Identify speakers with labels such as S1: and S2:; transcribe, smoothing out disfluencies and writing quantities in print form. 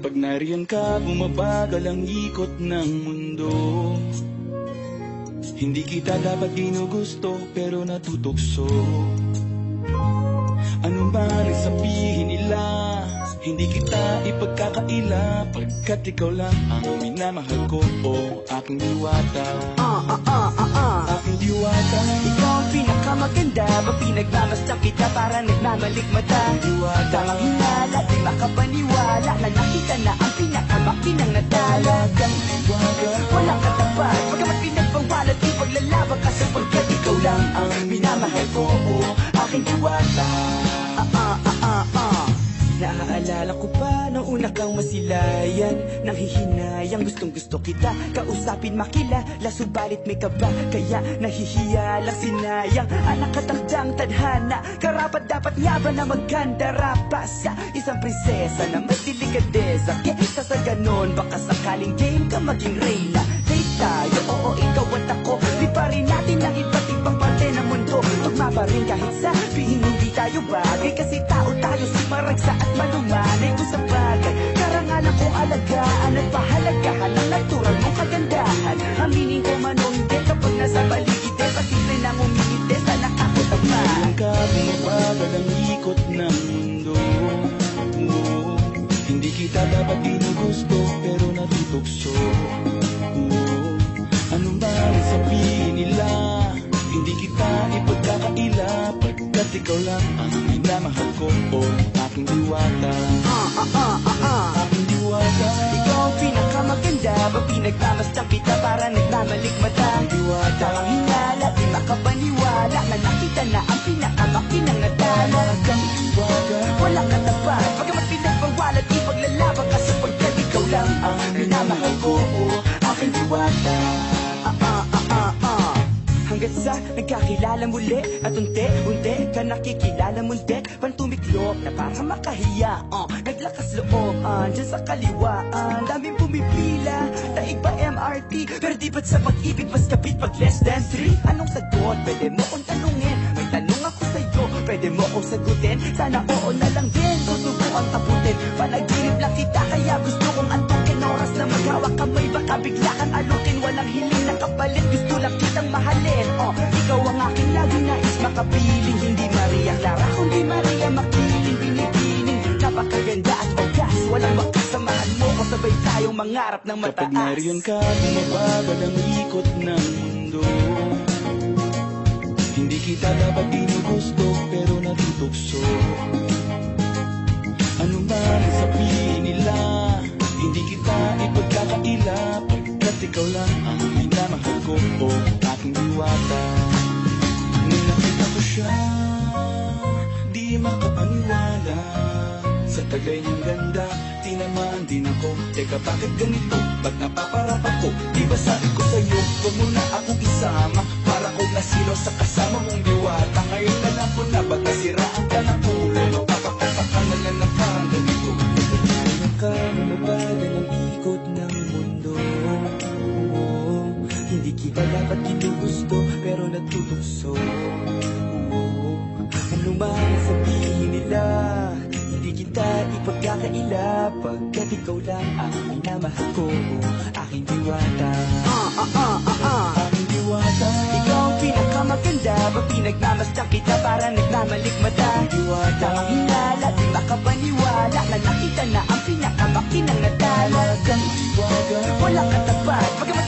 S1: Kapag nariyan ka, bumabagal ang ikot ng mundo. Hindi kita dapat ginugusto, pero natutokso. Ano man ang sabihin nila, hindi kita ipagkakaila, pagkat ikaw lang ang minamahal ko, o aking diwata. Aking diwata.
S2: Ikaw ang pinakamaganda, pag pinagmamasdan kita para nagmamalikmata.
S1: Diwata.
S2: Tamang hinala, di makapaniwala na nakita na ang pinakamakinang natala.
S1: Talagang diwata.
S2: Walang katapat, pagkamat pinagbawalan, di paglalaban ka sapagkat ikaw lang ang minamahal ko, o aking diwata. Naaalala ko pa nung una kang masilayan, nang hihinayang gustong gusto kita kausapin, makilala, subalit may kaba, kaya nahihiya lang sinayang. Anak katangdang tadhana, karapat dapat nga ba na magkandara pa sa isang prinsesa na may delikadeza? Kesa sa ganon, baka sakaling game ka maging reyna. Date tayo, oo ikaw at ako, liparin natin ang iba't ibang parte ng mundo. Tugma pa rin kahit sabihin hindi tayo bagay, kasi tao tayo, sumaragsa at malumanay ko sa bagay. Karangalan kong alagaan at pahalagahan ang natural mong kagandahan. Aminin ko man o hindi, kapag nasa paligid pasimple nang umingiti sa nakakutama.
S1: Nariyan ka, bumabagal ang ikot ng mundo. Hindi kita dapat ginugusto, pero natutokso. Ano man ang sabihin nila, hindi kita ipagkakaila, pagkat ikaw lang ang minamahal ko, o aking diwata. Aking diwata.
S2: Ikaw ang pinakamaganda, pag pinagmamasdan kita para nagmamalikmata.
S1: Diwata.
S2: Tamang hinala, di makapaniwala na nakita na ang pinakamakinang natala.
S1: Talagang diwata.
S2: Walang katapat, pagkamat pinagbawalan, di paglalaban ka sapagkat ikaw lang ang minamahal ko, o aking diwata. Hanggang sa nagkakilala muli at unti-unti ka nakikilala muntik, pantumiklop na para makahiya. Naglakas loob dyan sa kaliwaan, daming bumipila, daig pa MRT, pero di ba't sa pag-ibig mas kapit pag less than 3? Anong sagot? Pwede mo kong tanungin, may tanong ako sa'yo, pwede mo kong sagutin, sana oo na lang din, susubukan taputin. Panaginip lang kita kaya gusto kong antukin, oras na maghawak kamay baka bigla kang alukin. Walang hiling na kapalit, gusto lang kitang mahalin. Ikaw ang aking laging nais makapiling, hindi Maria Clara kundi Maria Makiling. Binibining, napakaganda at wagas, walang makasamahan mo kung sabay tayong mangarap ng mataas.
S1: Kapag nariyan ka, bumabagal ang ikot ng mundo. Hindi kita dapat ginugusto, pero natutokso. Ano man ang sabihin nila, hindi kita ipagkakaila, pagkat ikaw lang ang minamahal ko, o aking diwata. Nung nakita ko siya, di makapaniwala, sa tagay niyang ganda, tinamaan din ako. Teka, bakit ganito? Ba't napaparap ako? Di ba sabi ko sa'yo, huwag mo na akong isama, para ko nasilo sa kasama mong diwata. Ngayon na lang ko na, ba't nasiraan ka ng ulo? Mapapakapaka na lang na parang ganito.
S2: Nariyan ka, mabagal ang ikot ng mundo. Hindi kita dapat ginugusto, pero natutokso. Ano man sabihin nila, hindi kita ipagkakaila, pagkat ikaw lang ang minamahal ko, aking diwata.
S1: Aking diwata.
S2: Ikaw ang pinakamaganda, pag pinagmamasdan kita para nagmamalikmata.
S1: Diwata.
S2: Tamang hinala, di makapaniwala na nakita na ang pinakamakinang natala.
S1: Talagang diwata.
S2: Walang katapat, pagkamat